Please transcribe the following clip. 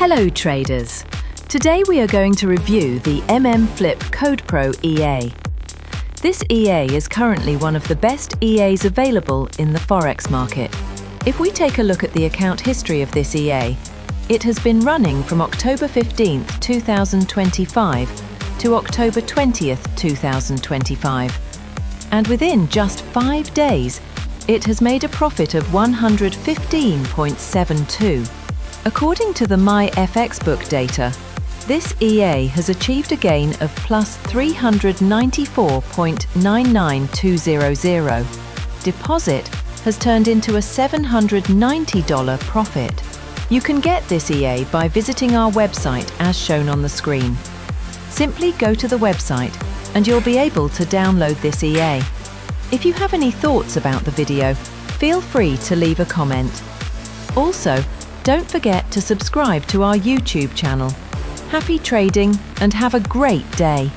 Hello traders! Today we are going to review the MM Flip CodePro EA. This EA is currently one of the best EAs available in the Forex market. If we take a look at the account history of this EA, it has been running from October 15th, 2025 to October 20th, 2025. And within just 5 days, it has made a profit of 115.72. According to the MyFX book data, this EA has achieved a gain of plus 394.99200. Deposit has turned into a $790 profit. You can get this EA by visiting our website as shown on the screen. Simply go to the website and you'll be able to download this EA. If you have any thoughts about the video, feel free to leave a comment. Also, don't forget to subscribe to our YouTube channel. Happy trading and have a great day!